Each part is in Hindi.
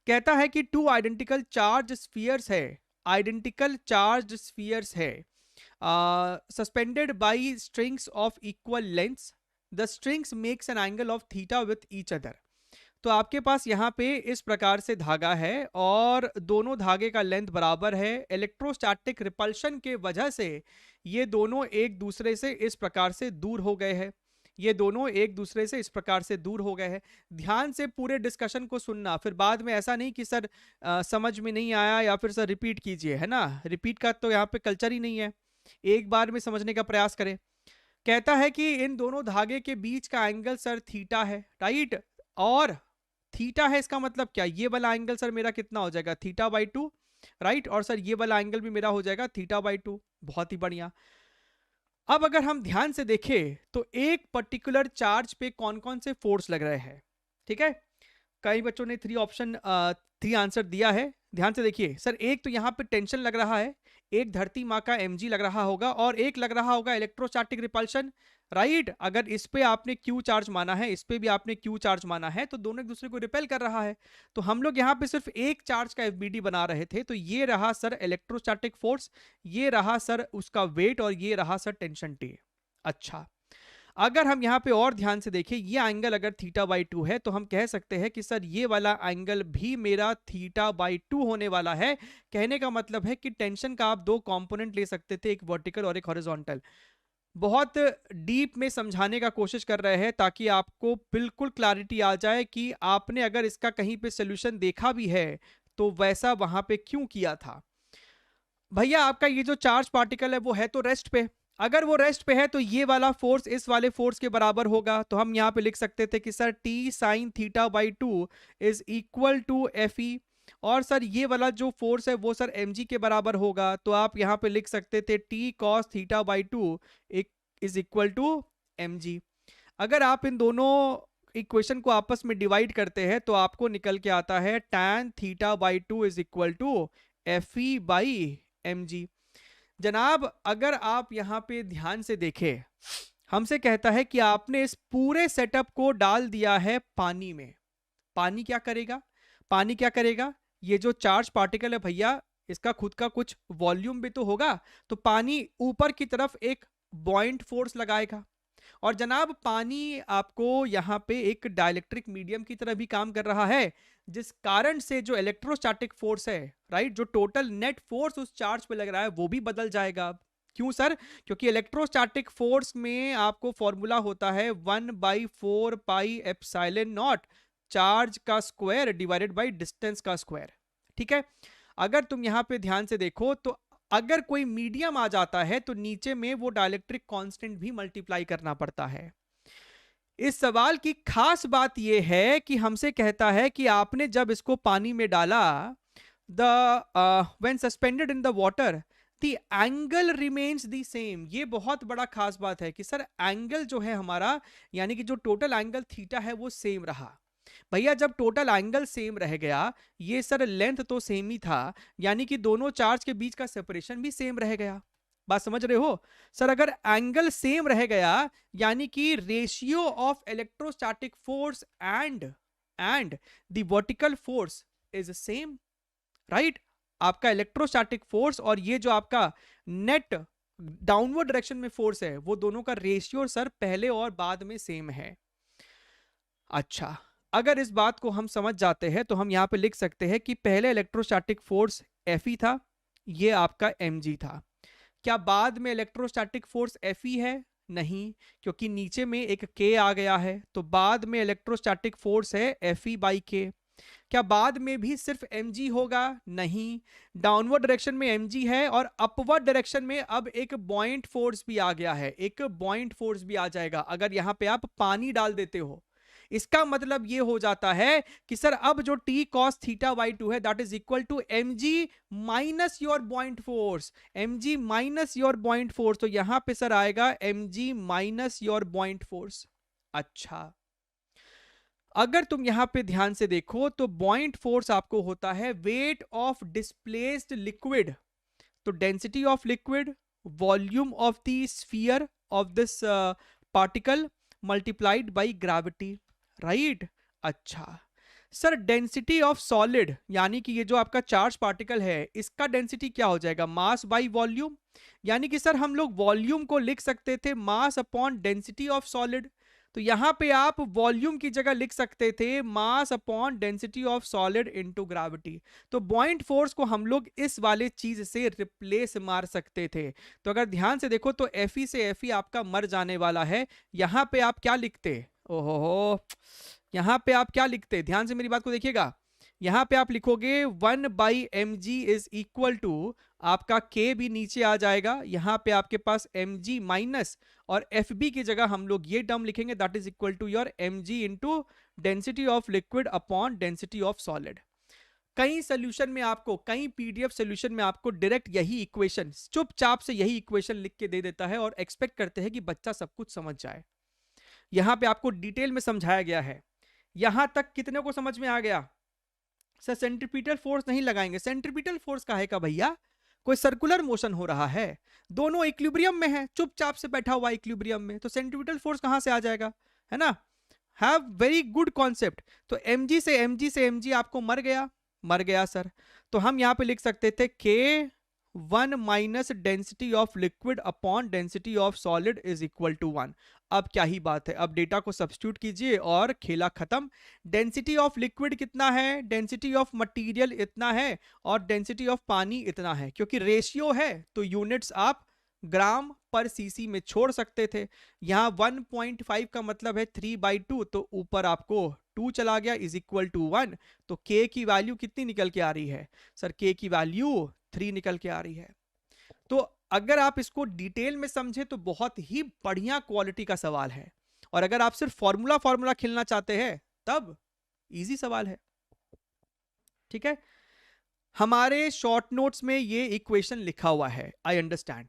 कहता है कि टू आइडेंटिकल चार्ज स्फीयर्स है, आइडेंटिकल चार्ज स्फीयर्स है, suspended by strings of equal lengths, the strings makes an angle of theta with each other. तो आपके पास यहाँ पे इस प्रकार से धागा है और दोनों धागे का लेंथ बराबर है। इलेक्ट्रोस्टैटिक रिपल्शन के वजह से ये दोनों एक दूसरे से इस प्रकार से दूर हो गए हैं, ये दोनों एक दूसरे से इस प्रकार से दूर हो गए हैं। ध्यान से पूरे डिस्कशन को सुनना, फिर बाद में ऐसा नहीं कि सर समझ में नहीं आया या फिर सर रिपीट कीजिए, है ना। रिपीट का तो यहाँ पे कल्चर ही नहीं है, एक बार में समझने का प्रयास करें। कहता है कि इन दोनों धागे के बीच का एंगल सर थीटा है, राइट। और थीटा है इसका मतलब क्या, ये वाला एंगल सर मेरा कितना हो जाएगा, थीटा बाई 2, राइट। और सर ये वाला एंगल भी मेरा हो जाएगा थीटा बाई 2। बहुत ही बढ़िया। अब अगर हम ध्यान से देखें तो एक पर्टिकुलर चार्ज पे कौन कौन से फोर्स लग रहे हैं, ठीक है। कई बच्चों ने 3 आंसर दिया है। ध्यान से देखिए सर, एक तो यहाँ पे टेंशन लग रहा है, एक धरती माँ का mg लग रहा होगा और एक लग रहा होगा इलेक्ट्रोस्टैटिक रिपल्शन, राइट। अगर इस पे आपने q चार्ज माना है, इस पे भी आपने q चार्ज माना है, तो दोनों एक दूसरे को रिपेल कर रहा है। तो हम लोग यहाँ पे सिर्फ एक चार्ज का FBD बना रहे थे। तो ये रहा सर इलेक्ट्रोस्टैटिक फोर्स, ये रहा सर उसका वेट और ये रहा सर टेंशन T। अच्छा, अगर हम यहाँ पे और ध्यान से देखें, ये एंगल अगर थीटा बाई 2 है तो हम कह सकते हैं कि सर ये वाला एंगल भी मेरा थीटा बाई 2 होने वाला है। कहने का मतलब है कि टेंशन का आप दो कंपोनेंट ले सकते थे, एक वर्टिकल और एक हॉरिजॉन्टल। बहुत डीप में समझाने का कोशिश कर रहे हैं ताकि आपको बिल्कुल क्लैरिटी आ जाए कि आपने अगर इसका कहीं पे सोल्यूशन देखा भी है तो वैसा वहां पे क्यों किया था। भैया आपका ये जो चार्ज पार्टिकल है वो है तो रेस्ट पे, अगर वो रेस्ट पे है तो ये वाला फोर्स इस वाले फोर्स के बराबर होगा। तो हम यहाँ पे लिख सकते थे कि sir T sine theta by 2 is equal to F E, और सर ये वाला जो फोर्स है वो सर mg के बराबर होगा। तो आप यहाँ पे लिख सकते थे T cos theta by 2 is equal to mg। अगर आप इन दोनों इक्वेशन को आपस में डिवाइड करते हैं तो आपको निकल के आता है tan theta by 2 is equal to F E by mg। जनाब अगर आप यहां पे ध्यान से देखें, हमसे कहता है कि आपने इस पूरे सेटअप को डाल दिया है पानी में। पानी क्या करेगा, पानी क्या करेगा, ये जो चार्ज पार्टिकल है भैया इसका खुद का कुछ वॉल्यूम भी तो होगा। तो पानी ऊपर की तरफ एक बॉइंट फोर्स लगाएगा। और जनाब पानी आपको यहाँ पे एक डाइलेक्ट्रिक मीडियम की तरह भी काम कर रहा है, जिस कारण से जो इलेक्ट्रोस्टैटिक फोर्स है, राइट, जो टोटल नेट फोर्स उस चार्ज पे लग रहा है वो भी बदल जाएगा। क्यों सर, क्योंकि इलेक्ट्रोस्टैटिक फोर्स में आपको फॉर्मूला होता है 1/4 पाई एप्सिलॉन नॉट चार्ज का स्क्वायर डिवाइडेड बाय डिस्टेंस का स्क्वायर, ठीक है। अगर तुम यहां पे ध्यान से देखो तो अगर कोई मीडियम आ जाता है तो नीचे में वो डाइलेक्ट्रिक कांस्टेंट भी मल्टीप्लाई करना पड़ता है। इस सवाल की खास बात यह है कि हमसे कहता है कि आपने जब इसको पानी में डाला, the when suspended in the water the angle remains the same. ये बहुत बड़ा खास बात है कि सर एंगल जो है हमारा, यानी कि जो टोटल एंगल थीटा है वो सेम रहा। भैया जब टोटल एंगल सेम रह गया, ये सर लेंथ तो सेम ही था, यानी कि दोनों चार्ज के बीच का सेपरेशन भी सेम रह गया। बात समझ रहे हो सर, अगर एंगल सेम रह गया यानी कि ratio of electrostatic force and the vertical force is same, right. आपका इलेक्ट्रोस्टैटिक फोर्स और ये जो आपका नेट डाउनवर्ड डायरेक्शन में फोर्स है वो दोनों का रेशियो सर पहले और बाद में सेम है। अच्छा, अगर इस बात को हम समझ जाते हैं तो हम यहां पे लिख सकते हैं कि पहले इलेक्ट्रोस्टैटिक फोर्स Fe था, ये आपका mg था। क्या बाद में इलेक्ट्रोस्टैटिक फोर्स Fe है? नहीं, क्योंकि नीचे में एक k आ गया है। तो बाद में इलेक्ट्रोस्टैटिक फोर्स है Fe बाई k। क्या बाद में भी सिर्फ mg होगा? नहीं, डाउनवर्ड डायरेक्शन में mg है और अपवर्ड डायरेक्शन में अब एक बॉइंट फोर्स भी आ गया है, एक बॉइंट फोर्स भी आ जाएगा अगर यहां पे आप पानी डाल देते हो। इसका मतलब ये हो जाता है कि सर अब जो t cos थीटा बाई 2 है that is equal to mg minus your point force, mg minus your point force. तो यहां पे सर आएगा mg minus your point force. अच्छा, अगर तुम यहां पे ध्यान से देखो तो पॉइंट फोर्स आपको होता है वेट ऑफ डिस्प्लेस्ड लिक्विड। तो density of liquid, volume of the sphere of this particle multiplied by gravity, right. अच्छा, सर डेंसिटी ऑफ सॉलिड, यानी कि ये जो आपका चार्ज पार्टिकल है इसका डेंसिटी क्या हो जाएगा, मास बाई वॉल्यूम। यानी कि सर हम लोग वॉल्यूम को लिख सकते थे mass upon density of solid, तो यहां पे आप वॉल्यूम की जगह लिख सकते थे mass upon density of solid into gravity. तो बॉइंट फोर्स को हम लोग इस वाले चीज से रिप्लेस मार सकते थे। तो अगर ध्यान से देखो तो Fe से Fe आपका मर जाने वाला है। यहां पे आप क्या लिखते, ओहो, यहां पे आप क्या लिखते, ध्यान से मेरी बात को देखिएगा। यहां पे आप लिखोगे 1/mg इज इक्वल टू आपका k भी नीचे आ जाएगा, यहां पे आपके पास mg माइनस और fb की जगह हम लोग ये टर्म लिखेंगे that is equal to your mg into density of liquid upon density of solid. कई सोल्यूशन में आपको, कई पीडीएफ सोल्यूशन में आपको डायरेक्ट यही इक्वेशन, चुपचाप से यही इक्वेशन लिख के दे देता है और एक्सपेक्ट करते हैं कि बच्चा सब कुछ समझ जाए। यहां पे आपको डिटेल में समझाया गया है। यहां तक कितने को समझ में आ गया? सर सेंट्रीपिटल फोर्स नहीं लगाएंगे, सेंट्रीपिटल फोर्स काहे का भैया, कोई सर्कुलर मोशन हो रहा है, दोनों इक्विलिब्रियम में है, चुपचाप से बैठा हुआ इक्विलिब्रियम में, तो सेंट्रीपिटल फोर्स कहां से आ जाएगा, है ना। Have very good concept. तो mg से आपको मर गया, मर गया सर। तो हम यहां पे लिख सकते थे k1 minus density of liquid upon density of solid is equal to 1। अब क्या ही बात है, अब डेटा को सब्स्टिट्यूट कीजिए और खेला खत्म। डेंसिटी ऑफ लिक्विड कितना है, डेंसिटी ऑफ मटेरियल इतना है और डेंसिटी ऑफ पानी इतना है, क्योंकि रेशियो है तो यूनिट्स आप ग्राम पर सीसी में छोड़ सकते थे। यहां 1.5 का मतलब है 3/2, तो ऊपर आपको 2 चला गया इज इक्वल टू 1। तो k की वैल्यू कितनी निकल के आ रही है सर, k की वैल्यू 3 निकल के आ रही है। तो अगर आप इसको डिटेल में समझे तो बहुत ही बढ़िया क्वालिटी का सवाल है, और अगर आप सिर्फ फॉर्मूला फॉर्मूला खेलना चाहते हैं तब इजी सवाल है। ठीक है, हमारे शॉर्ट नोट्स में ये इक्वेशन लिखा हुआ है, आई अंडरस्टैंड।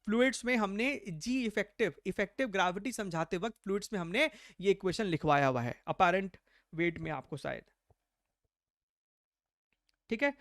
फ्लूइड्स में हमने जी इफेक्टिव ग्रेविटी समझाते वक्त फ्लूइड्स में हमने ये इक्वेशन लिखवाया हुआ है, अपेरेंट वेट में आपको शायद। ठीक है,